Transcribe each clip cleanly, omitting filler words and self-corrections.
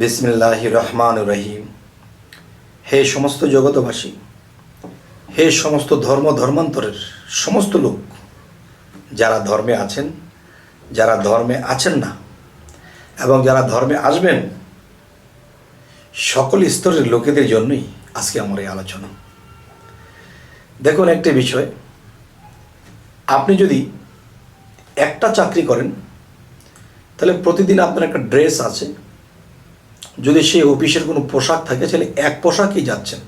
বিসমিল্লাহির রহমানির রহিম। হে সমস্ত জগতবাসী, হে সমস্ত ধর্মান্তরের সমস্ত লোক, যারা ধর্মে আছেন, যারা ধর্মে আছেন না এবং যারা ধর্মে আসবেন, সকল স্তরের লোকেদের জন্যই আজকে আমার এই আলোচনা। দেখুন, একটি বিষয়, আপনি যদি একটা চাকরি করেন তাহলে প্রতিদিন আপনার একটা ড্রেস আছে। যদি সেই অফিসের কোনো পোশাক থাকে তাহলে এক পোশাকই যাচ্ছেন।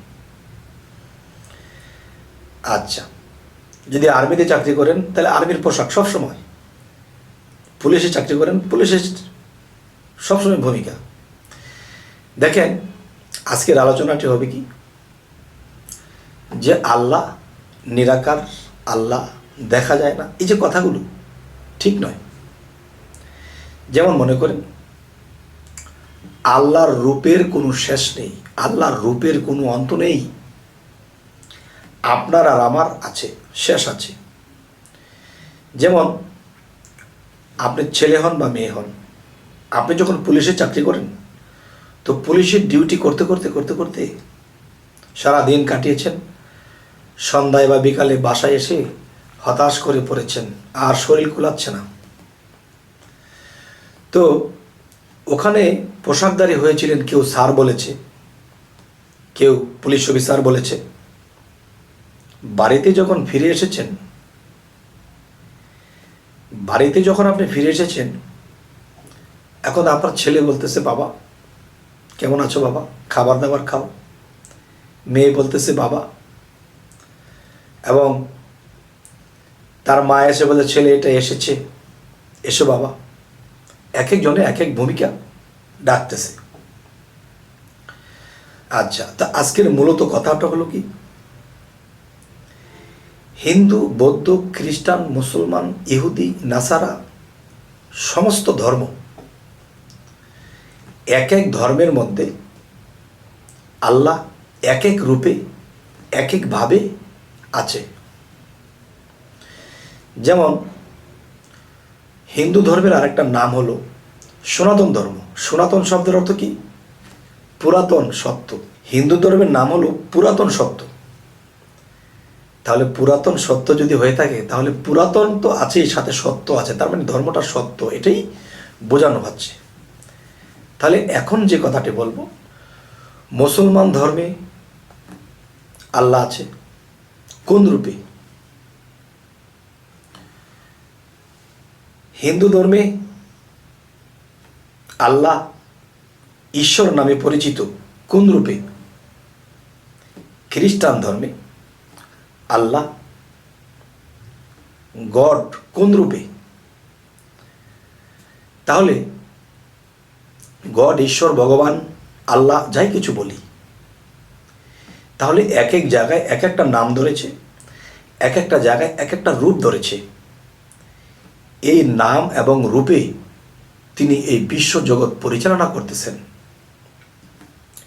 আচ্ছা, যদি আর্মিতে চাকরি করেন তাহলে আর্মির পোশাক সবসময়। পুলিশে চাকরি করেন, পুলিশের সবসময় ভূমিকা। দেখেন, আজকের আলোচনাটি হবে কি, যে আল্লাহ নিরাকার, আল্লাহ দেখা যায় না, এই যে কথাগুলো ঠিক নয়। যেমন মনে করেন, আল্লাহর রূপের কোনো শেষ নেই, আল্লাহর রূপের কোনো অন্ত নেই। আপনার আর আমার আছে, শেষ আছে। যেমন আপনি ছেলে হন বা মেয়ে হন, আপনি যখন পুলিশে চাকরি করেন তো পুলিশের ডিউটি করতে করতে করতে করতে সারা দিন কাটিয়েছেন, সন্ধ্যায় বা বিকালে বাসায় এসে হতাশ করে পড়েছেন, আর শরীর কুলাচ্ছে না। তো ওখানে পোশাকধারী হয়েছিলেন, কেউ স্যার বলেছে, কেউ পুলিশ অফিসার বলেছে। বাড়িতে যখন ফিরে এসেছেন, বাড়িতে যখন আপনি ফিরে এসেছেন, এখন আপনার ছেলে বলতেছে, বাবা কেমন আছো বাবা, খাবার দাবার খাও। মেয়ে বলতেছে বাবা, এবং তার মা এসে বলে, ছেলে এটা এসেছে, এসো বাবা। এক একজনে এক এক ভূমিকা ডাকতেছে। আচ্ছা, তা আজকের মূলত কথাটা হলো কি, হিন্দু, বৌদ্ধ, খ্রিস্টান, মুসলমান, ইহুদি, নাসারা, সমস্ত ধর্ম, এক এক ধর্মের মধ্যে আল্লাহ এক এক রূপে এক একভাবে আছে। যেমন হিন্দু ধর্মের আরেকটা নাম হলো সনাতন ধর্ম। সনাতন শব্দের অর্থ কি? পুরাতন সত্য। হিন্দু ধর্মের নাম হলো পুরাতন সত্য। তাহলে পুরাতন সত্য যদি হয়ে থাকে, তাহলে পুরাতন তো আছেই, সাথে সত্য আছে, তার মানে ধর্মটা সত্য, এটাই বোঝানো হচ্ছে। তাহলে এখন যে কথাটি বলবো, মুসলমান ধর্মে আল্লাহ আছে কোন রূপে? হিন্দু ধর্মে আল্লাহ ঈশ্বর নামে পরিচিত কোন রূপে? খ্রিস্টান ধর্মে আল্লাহ গড কোন রূপে? তাহলে গড, ঈশ্বর, ভগবান, আল্লাহ, যাই কিছু বলি, তাহলে এক এক জায়গায় এক একটা নাম ধরেছে, এক একটা জায়গায় এক একটা রূপ ধরেছে। এই নাম এবং রূপে তিনি এই বিশ্ব জগৎ পরিচালনা করতেছেন।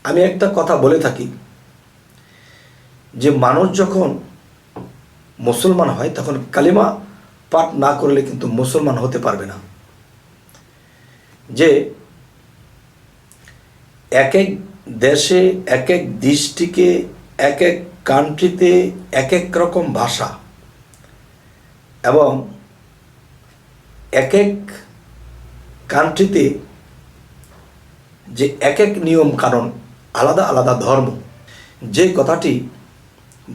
আমি একটা কথা বলে থাকি, যে মানুষ যখন মুসলমান হয় তখন কালিমা পাঠ না করলে কিন্তু মুসলমান হতে পারবে না। যে এক এক দেশে, এক এক ডিস্ট্রিক্টে, এক এক কান্ট্রিতে এক এক রকম ভাষা, এবং এক এক কান্ট্রিতে যে এক এক নিয়ম কানুন, আলাদা আলাদা ধর্ম। যে কথাটি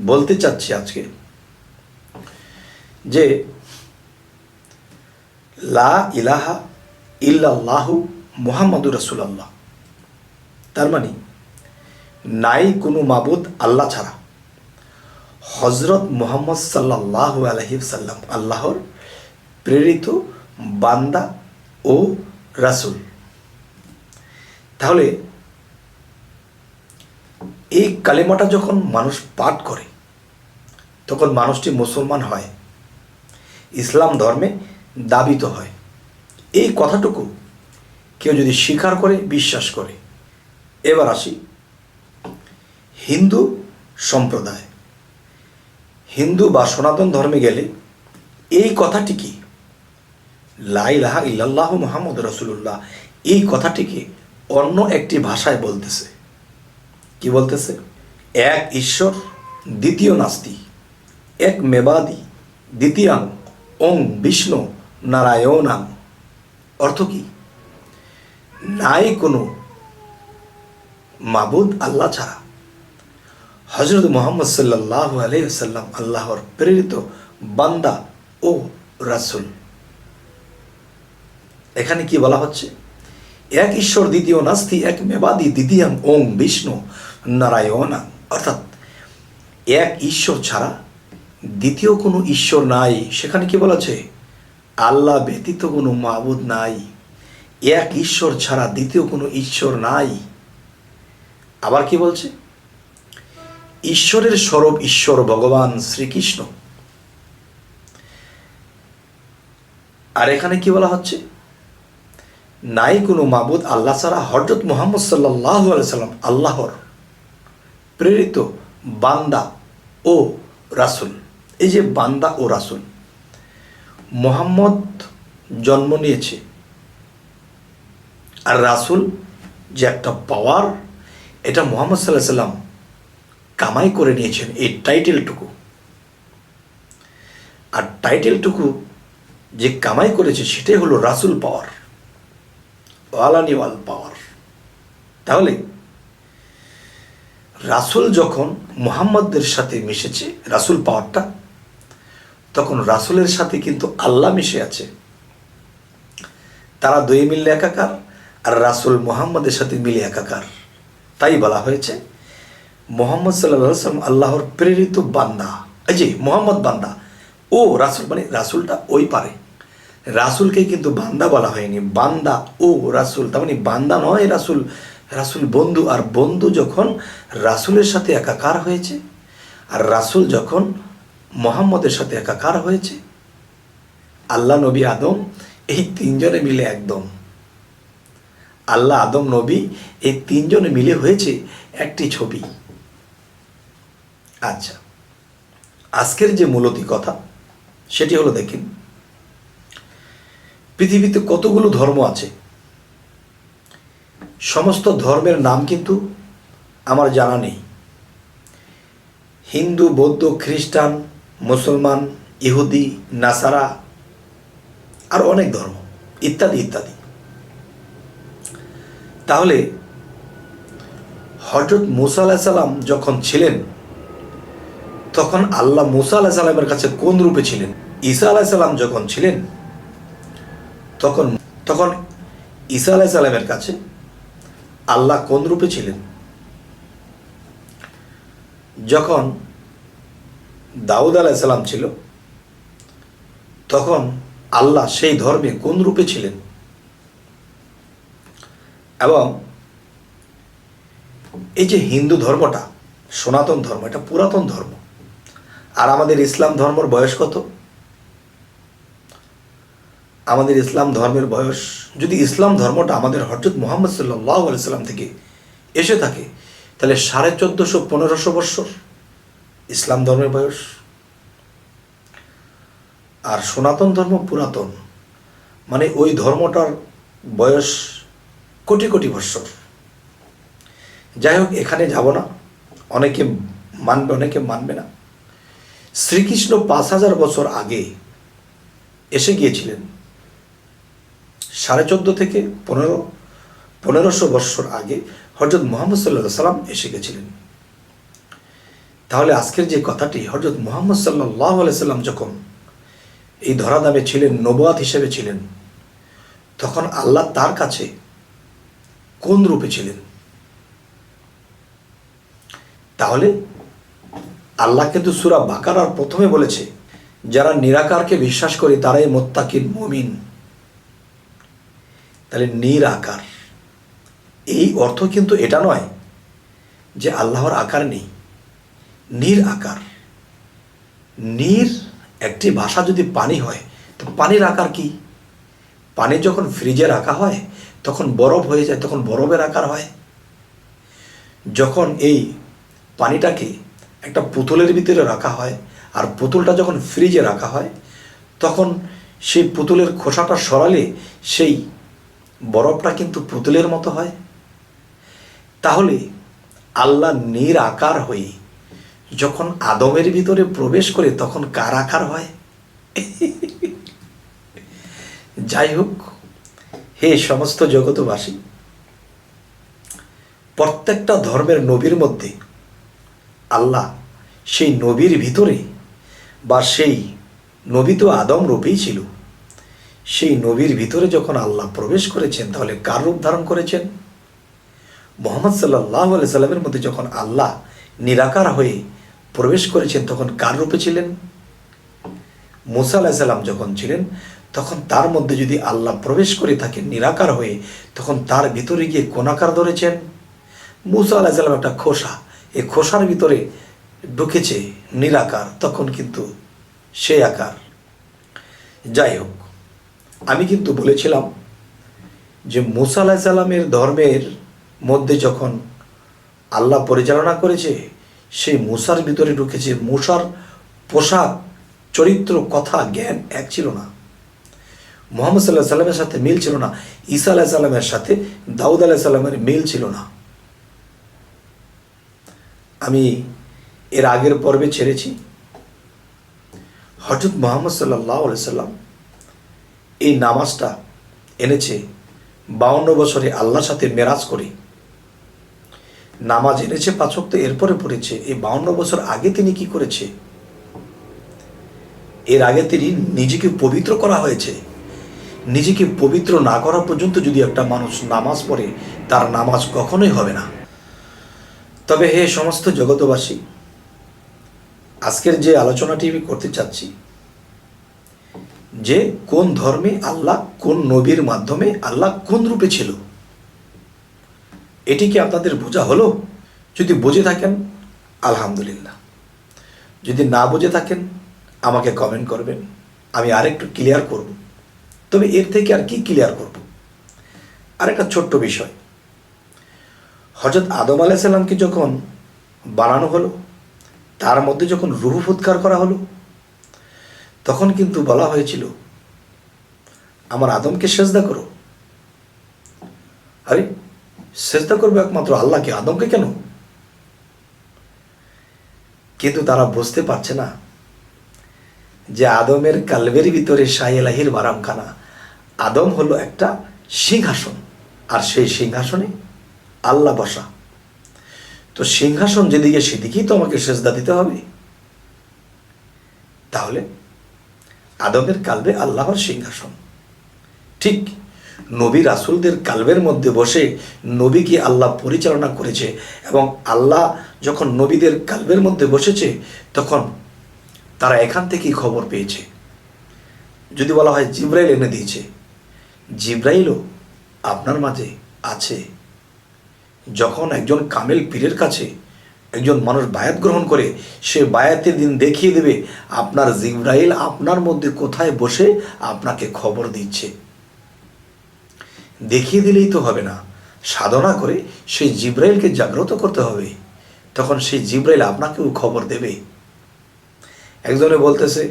বলতে চাচ্ছি আজকে, যে লা ইলাহা ইল্লাল্লাহু মুহাম্মাদুর রাসূলুল্লাহ, তার মানে নাই কোনো মাবুদ আল্লাহ ছাড়া, হযরত মুহাম্মদ সাল্লাল্লাহু আলাইহি ওয়াসাল্লাম আল্লাহর প্রেরিত বান্দা ও রাসূল। তাহলে এই কালেমাটা যখন মানুষ পাঠ করে তখন মানুষটি মুসলমান হয়, ইসলাম ধর্মে দাবিত হয়। এই কথাটুকু কেউ যদি স্বীকার করে, বিশ্বাস করে। এবার আসি হিন্দু সম্প্রদায়, হিন্দু বা সনাতন ধর্মে গেলে এই কথাটি কি, লা ইলাহা ইল্লাল্লাহু মুহাম্মাদুর রাসূলুল্লাহ, এই কথাটিকে অন্য একটি ভাষায় বলতেছে। কি বলতেছে? এক ঈশ্বর, দ্বিতীয় নাস্তি, এক মেবাদি, দ্বিতীয়াং ওং বিষ্ণু নারায়ণাং। অর্থ কি? নাই কোনো মাবুদ আল্লাহ ছাড়া। হযরত মুহাম্মদ সাল্লাল্লাহু আলাইহি ওয়াসাল্লাম আল্লাহর প্রেরিত বান্দা ও রাসূল। এখানে কি বলা হচ্ছে? এক ঈশ্বর, দ্বিতীয় নাস্তি, এক মেবাদি, দ্বিতীয়াং ওং বিষ্ণু নারায়ণাং। অর্থাৎ এক ঈশ্বর ছাড়া দ্বিতীয় কোনো ঈশ্বর নাই। সেখানে কি বলেছে? আল্লাহ ব্যতীত কোনো মাবুদ নাই। এক ঈশ্বর ছাড়া দ্বিতীয় কোনো ঈশ্বর নাই। আবার কি বলছে? ঈশ্বরের স্বরূপ ঈশ্বর ভগবান শ্রীকৃষ্ণ। আর এখানে কি বলা হচ্ছে? নাই কোনো মাবুদ আল্লাহ ছাড়া হযরত মুহাম্মদ সাল্লাল্লাহু আলাইহি সাল্লাম আল্লাহর প্রেরিত বান্দা ও রাসূল। এই যে বান্দা ও রাসূল, মুহাম্মদ জন্ম নিয়েছে, আর রাসূল যে একটা পাওয়ার, এটা মুহাম্মদ সাল্লাল্লাহু আলাইহি সাল্লাম কামাই করে নিয়েছেন এই টাইটেলটুকু। আর টাইটেলটুকু যে কামাই করেছে সেটাই হলো রাসূল পাওয়ার, ওয়ালানিওয়াল পাওয়ার। তাহলে রাসূল যখন মুহাম্মদের সাথে মিশেছে রাসূল পাওয়ারটা, তখন রাসূলের সাথে কিন্তু আল্লাহ মিশে আছে। তারা দুই মিলে একাকার, আর রাসূল মুহাম্মদের সাথে মিলে একাকার। তাই বলা হয়েছে মুহাম্মদ সাল্লাল্লাহু আলাইহি ওয়াসাল্লাম আল্লাহর প্রেরিত বান্দা। এই যে মুহাম্মদ বান্দা ও রাসূল, মানে রাসূলটা ওই পারে, রাসূলকে কিন্তু বান্দা বলা হয়নি, বান্দা ও রাসূল। তার মানে বান্দা নয় রাসূল, রাসূল বন্ধু। আর বন্ধু যখন রাসূলের সাথে একাকার হয়েছে, আর রাসূল যখন মুহাম্মদের সাথে একাকার হয়েছে, আল্লাহ, নবী, আদম, এই তিনজনে মিলে একদম, আল্লাহ, আদম, নবী, এই তিনজনে মিলে হয়েছে একটি ছবি। আচ্ছা, আজকের যে মূলতি কথা সেটি হলো, দেখেন পৃথিবীতে কতগুলো ধর্ম আছে। সমস্ত ধর্মের নাম কিন্তু আমার জানা নেই। হিন্দু, বৌদ্ধ, খ্রিস্টান, মুসলমান, ইহুদি, নাসারা, আর অনেক ধর্ম ইত্যাদি ইত্যাদি। তাহলে হযরত মুসা আলাইহিস সালাম যখন ছিলেন, তখন আল্লাহ মুসা আলাইহিস সালামের কাছে কোন রূপে ছিলেন? ঈসা আলাইহিস সালাম যখন ছিলেন, তখন ঈসা আলাইহিস সালামের কাছে আল্লাহ কোন রূপে ছিলেন? যখন দাউদ আলাইহিস সালাম ছিল, তখন আল্লাহ সেই ধর্মে কোন রূপে ছিলেন? এবং এই যে হিন্দু ধর্মটা, সনাতন ধর্ম, এটা পুরাতন ধর্ম। আর আমাদের ইসলাম ধর্মের বয়স কত? আমাদের ইসলাম ধর্মের বয়স, যদি ইসলাম ধর্মটা আমাদের হযরত মুহাম্মদ সাল্লাল্লাহু আলাইহি সাল্লাম থেকে এসে থাকে, তাহলে 1450-1500 বৎসর ইসলাম ধর্মের বয়স। আর সনাতন ধর্ম পুরাতন, মানে ওই ধর্মটার বয়স কোটি কোটি বৎসর। যাই হোক, এখানে যাব না, অনেকে মানবে অনেকে মানবে না। শ্রীকৃষ্ণ 5000 বছর আগে এসে গিয়েছিলেন, 14.5 থেকে 1500 বৎসর আগে হযরত মুহাম্মদ সাল্লাল্লাহু আলাইহি সাল্লাম এসে গেছিলেন। তাহলে আজকের যে কথাটি, হযরত মুহাম্মদ সাল্লাল্লাহু আলাইহি সাল্লাম যখন এই ধরাধামে ছিলেন, নবুয়ত হিসেবে ছিলেন, তখন আল্লাহ তার কাছে কোন রূপে ছিলেন? তাহলে আল্লাহ কিন্তু সূরা বাকারার প্রথমে বলেছে, যারা নিরাকারকে বিশ্বাস করে তারাই মুত্তাকিন, মুমিন। তাহলে নিরাকার, এই অর্থ কিন্তু এটা নয় যে আল্লাহর আকার নেই। নিরাকার, নির একটি ভাষা যদি পানি হয়, তো পানির আকার কি? পানি যখন ফ্রিজে রাখা হয় তখন বরফ হয়ে যায়, তখন বরফের আকার হয়। যখন এই পানিটাকে একটা পুতুলের ভিতরে রাখা হয়, আর পুতুলটা যখন ফ্রিজে রাখা হয়, তখন সেই পুতুলের খোসাটা সরালে সেই বরফটা কিন্তু পুতুলের মতো হয়। তাহলে আল্লাহ নিরাকার হয়ে যখন আদমের ভিতরে প্রবেশ করে তখন কার আকার হয়? যাই হোক, হে সমস্ত জগতবাসী, প্রত্যেকটা ধর্মের নবীর মধ্যে আল্লাহ সেই নবীর ভিতরে বা সেই নবী তো আদম রূপেই ছিল, সেই নবীর ভিতরে যখন আল্লাহ প্রবেশ করেছেন তাহলে কার রূপ ধারণ করেছেন? মুহাম্মদ সাল্লাল্লাহু আলাইহি সাল্লামের মধ্যে যখন আল্লাহ নিরাকার হয়ে প্রবেশ করেছেন তখন কার রূপে ছিলেন? মুসা আলাইহিস সালাম যখন ছিলেন তখন তার মধ্যে যদি আল্লাহ প্রবেশ করে থাকেন নিরাকার হয়ে, তখন তার ভিতরে গিয়ে কোন আকার ধরেছেন? মুসা আলাইহিস সালাম একটা খোসা, এই খোসার ভিতরে ঢুকেছে নিরাকার, তখন কিন্তু সেই আকার। যাই হোক, আমি কিন্তু বলেছিলাম যে মুসা আলাইহিস সালামের ধর্মের মধ্যে যখন আল্লাহ পরিচালনা করেছে, সেই মুসার ভিতরে ঢুকেছে। মুসার পোশাক, চরিত্র, কথা, জ্ঞান এক ছিল না। মুহাম্মদ সাল্লাল্লাহু আলাইহি সাল্লামের সাথে মিল ছিল না। ঈসা আলাইহিস সালামের সাথে দাউদ আলাইহিস সালামের মিল ছিল না। আমি এর আগের পর্বে ছেড়েছি, হযরত মুহাম্মদ সাল্লাল্লাহু আলাইহি সাল্লাম এই নামাজটা এনেছে 52 বছরে আল্লাহর সাথে মেরাজ করে। নামাজ এনেছে 5 ওয়াক্ত, এরপরে পড়েছে। এই 52 বছর আগে তিনি কি করেছে? এর আগে তিনি নিজেকে পবিত্র করা হয়েছে। নিজেকে পবিত্র না করা পর্যন্ত যদি একটা মানুষ নামাজ পড়ে, তার নামাজ কখনোই হবে না। তবে হে সমস্ত জগতবাসী, আজকের যে আলোচনাটি আমি করতে চাচ্ছি, যে কোন ধর্মে আল্লাহ, কোন নবীর মাধ্যমে আল্লাহ কোন রূপে ছিল, এটি কি আপনাদের বোঝা হলো? যদি বুঝে থাকেন আলহামদুলিল্লাহ, যদি না বুঝে থাকেন আমাকে কমেন্ট করবেন, আমি আরেকটু ক্লিয়ার করব। তবে এর থেকে আর কি ক্লিয়ার করব? আরেকটা ছোট্ট বিষয়, হযরত আদম আলাইহিস সালামকে যখন বানানো হলো, তার মধ্যে যখন রূহ ফুৎকার করা হলো, তখন কিন্তু বলা হয়েছিল আমার আদমকে সেজদা করো। আরে সেজদা করবে একমাত্র আল্লাহকে, আদমকে কেন? কিন্তু তারা বুঝতে পারছে না যে আদমের কালবের ভিতরে শাহ এলাহির বারামখানা। আদম হলো একটা সিংহাসন, আর সেই সিংহাসনে আল্লাহ বসা। তো সিংহাসন যেদিকে সেদিকেই তো আমাকে সেজদা দিতে হবে। তাহলে আদমের কালবে আল্লাহর সিংহাসন। ঠিক নবী রাসূলদের কালবের মধ্যে বসে নবীকে আল্লাহ পরিচালনা করেছে, এবং আল্লাহ যখন নবীদের কালবের মধ্যে বসেছে তখন তারা এখান থেকেই খবর পেয়েছে। যদি বলা হয় জিবরাইল এনে দিয়েছে, জিবরাইলও আপনার মাঝে আছে। যখন একজন কামেল পীরের কাছে একজন মানুষ বায়াত গ্রহণ করে, সে বায়াতের দিন দেখিয়ে দেবে আপনার জিবরাইল আপনার মধ্যে কোথায় বসে আপনাকে খবর দিচ্ছে। দেখিয়ে দিলেই তো হবে না, সাধনা করে সেই জিবরাইলকে জাগ্রত করতে হবে, তখন সেই জিবরাইল আপনাকেও খবর দেবে। একজনে বলতেছে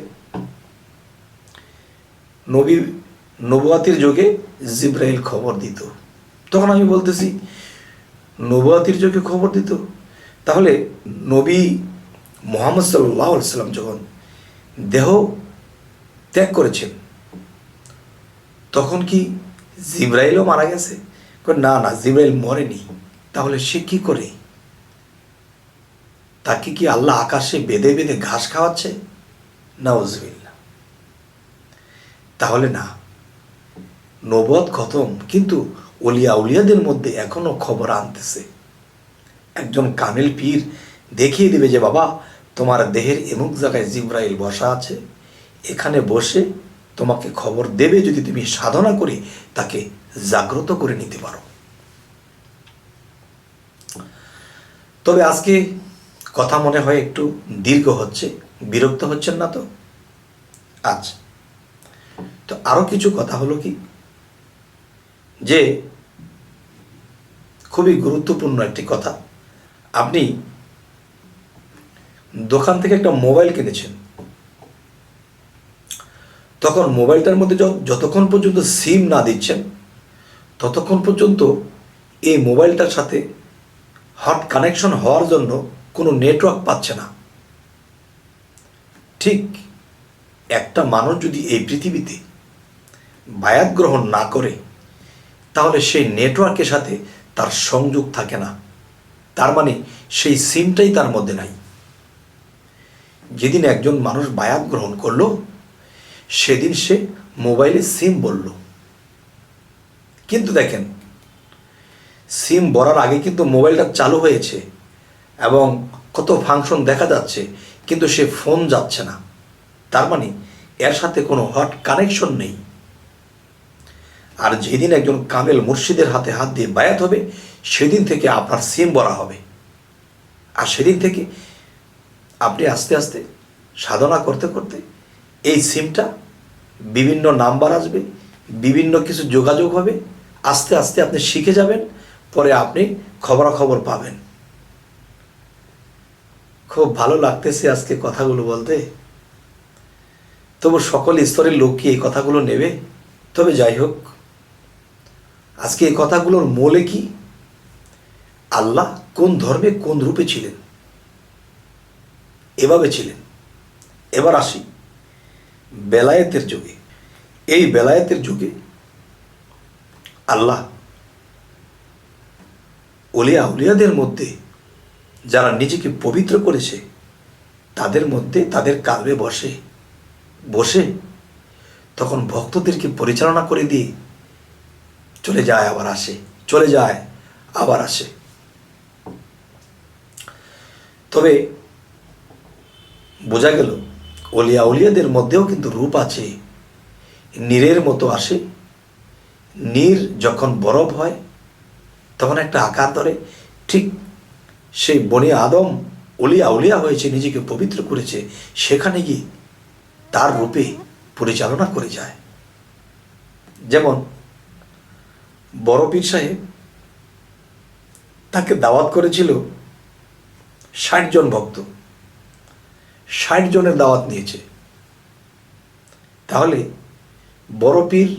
নবুয়াতির যুগে জিবরাইল খবর দিত। তখন আমি বলতেছি নবুয়াতির যুগে খবর দিত, তাহলে নবী মুহাম্মদ সাল্লাল্লাহু আলাইহি সাল্লাম যখন দেহ ত্যাগ করেছেন তখন কি জিবরাইলও মারা গেছে? না না, জিবরাইল মরেনি। তাহলে সে কি করে? তাকে কি আল্লাহ আকাশে বেঁধে বেঁধে ঘাস খাওয়াচ্ছে? নাউজুবিল্লাহ। তাহলে না, নবুয়ত খতম, কিন্তু উলিয়াদের মধ্যে এখনো খবর আনতেছে। একজন কামেল পীর দেখিয়ে দিবে যে বাবা তোমার দেহের এমুক জায়গায় জিবরাইল বসা আছে, এখানে বসে তোমাকে খবর দেবে যদি তুমি সাধনা করে তাকে জাগ্রত করে নিতে পারো। তবে আজকে কথা মনে হয় একটু দীর্ঘ হচ্ছে, বিরক্ত হচ্ছেন না তো? আচ্ছা, তো আরো কিছু কথা হলো কি, যে খুবই গুরুত্বপূর্ণ একটি কথা। আপনি দোকান থেকে একটা মোবাইল কিনেছেন, তখন মোবাইলটার মধ্যে যতক্ষণ পর্যন্ত সিম না দিচ্ছেন ততক্ষণ পর্যন্ত এই মোবাইলটার সাথে হট কানেকশন হওয়ার জন্য কোনো নেটওয়ার্ক পাচ্ছে না। ঠিক একটা মানুষ যদি এই পৃথিবীতে বায়াত গ্রহণ না করে, তাহলে সেই নেটওয়ার্কের সাথে তার সংযোগ থাকে না। তার মানে সেই সিমটাই তার মধ্যে নাই। যেদিন একজন মানুষ বায়াত গ্রহণ করলো, সেদিন সে মোবাইলে সিম বলল। কিন্তু দেখেন, সিম ভরার আগে কিন্তু মোবাইলটা চালু হয়েছে এবং কত ফাংশন দেখা যাচ্ছে, কিন্তু সে ফোন যাচ্ছে না। তার মানে এর সাথে কোনো হট কানেকশন নেই। আর যেদিন একজন কামেল মুর্শিদের হাতে হাত দিয়ে বায়াত হবে, সেদিন থেকে আপনার সিম ভরা হবে। আর সেদিন থেকে আপনি আস্তে আস্তে সাধনা করতে করতে এই সিমটা বিভিন্ন নাম্বার আসবে, বিভিন্ন কিছু যোগাযোগ হবে, আস্তে আস্তে আপনি শিখে যাবেন, পরে আপনি খবরাখবর পাবেন। খুব ভালো লাগতেছে আজকে কথাগুলো বলতে। তবু সকল স্তরের লোক কি এই কথাগুলো নেবে? তবে যাই হোক, আজকে এই কথাগুলোর মূলে কি? আল্লাহ কোন ধর্মে কোন রূপে ছিলেন, এভাবে ছিলেন। এবার আসি বেলায়েতের যুগে। এই বেলায়েতের যুগে আল্লাহ ওলিয়া উলিয়াদের মধ্যে যারা নিজেকে পবিত্র করেছে, তাদের মধ্যে তাদের কালবে বসে বসে তখন ভক্তদেরকে পরিচালনা করে দিয়ে চলে যায় আবার আসে, চলে যায় আবার আসে। তবে বোঝা গেল ওলিয়া উলিয়াদের মধ্যেও কিন্তু রূপ আছে। নীরের মতো আসে। নীর যখন বরফ হয় তখন একটা আকার ধরে। ঠিক সেই বনি আদম ওলিয়া উলিয়া হয়েছে, নিজেকে পবিত্র করেছে, সেখানে গিয়ে তার রূপে পরিচালনা করে যায়। যেমন বড় পীর সাহেব, তাকে দাওয়াত করেছিল 60 জন ভক্ত, 60 জনের দাওয়াত নিয়েছে। তাহলে বড় পীর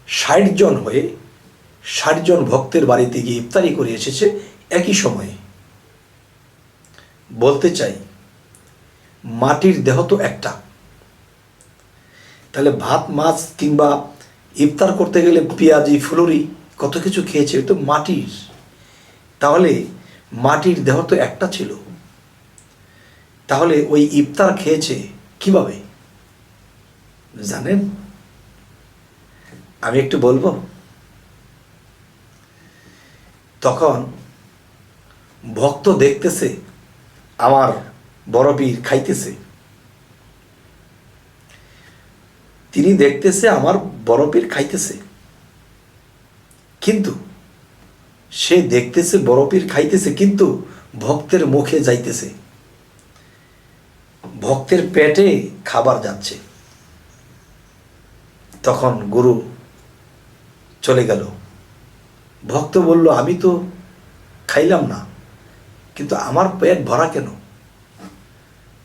60 জন হয়ে 60 জন ভক্তের বাড়িতে গিয়ে ইফতারি করে এসেছে একই সময়ে। বলতে চাই, মাটির দেহ তো একটা, তাহলে ভাত মাছ কিংবা ইফতার করতে গেলে পেঁয়াজি ফুলুরি কত কিছু খেয়েছে, তো মাটির। তাহলে মাটির দেহ তো একটা ছিল, তাহলে ওই ইফতার খেয়েছে কিভাবে জানেন? আমি একটু বলবো। তখন ভক্ত দেখতেছে আমার বড় পীর খাইতেছে, তিনি দেখতেছে আমার বড় পীর খাইতেছে, কিন্তু সে দেখতেছে বড় পীর খাইতেছে, কিন্তু ভক্তের মুখে যাইতেছে, ভক্তের পেটে খাবার যাচ্ছে। তখন গুরু চলে গেল। ভক্ত বলল, আমি তো খাইলাম না, কিন্তু আমার পেট ভরা কেন?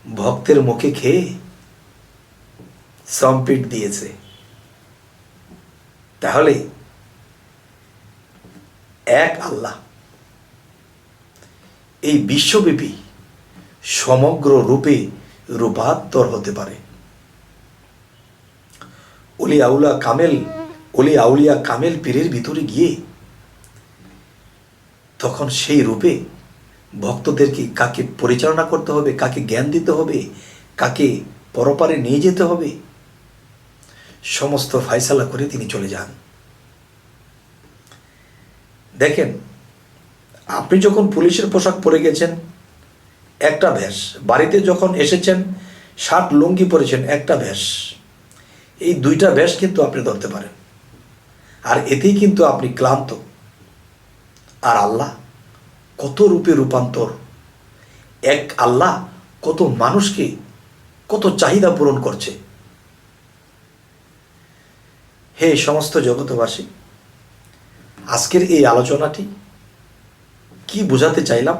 ভক্তের মুখে খেয়ে সম্পিট দিয়েছে। তাহলে এক আল্লাহ এই বিশ্বব্যাপী সমগ্র রূপে রূপান্তর হতে পারে। ওলি আউলিয়া কামেল পীরের ভিতরে গিয়ে তখন সেই রূপে ভক্তদেরকে কাকে পরিচালনা করতে হবে, কাকে জ্ঞান দিতে হবে, কাকে পরপারে নিয়ে যেতে হবে, সমস্ত ফায়সালা করে তিনি চলে যান। দেখেন, আপনি যখন পুলিশের পোশাক পরে গেছেন একটা ভেষ, বাড়িতে যখন এসেছেন শার্ট লুঙ্গি পরেছেন একটা ভেষ, এই দুইটা ভেষ কিন্তু আপনি ধরতে পারেন, আর এতেই কিন্তু আপনি ক্লান্ত। আর আল্লাহ কত রূপে রূপান্তর, এক আল্লাহ কত মানুষকে কত চাহিদা পূরণ করছে। হে সমস্ত জগতবাসী, আজকের এই আলোচনাটি কি বোঝাতে চাইলাম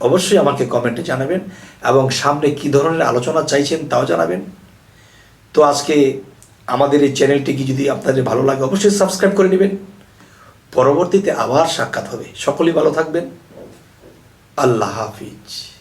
অবশ্যই আমাকে কমেন্টে জানাবেন, এবং সামনে কি ধরনের আলোচনা চাইছেন তাও জানাবেন। তো আজকে আমাদের এই চ্যানেলটিকে যদি আপনাদের ভালো লাগে অবশ্যই সাবস্ক্রাইব করে নেবেন। পরবর্তীতে আবার সাক্ষাৎ হবে। সকলেই ভালো থাকবেন। আল্লাহ হাফিজ।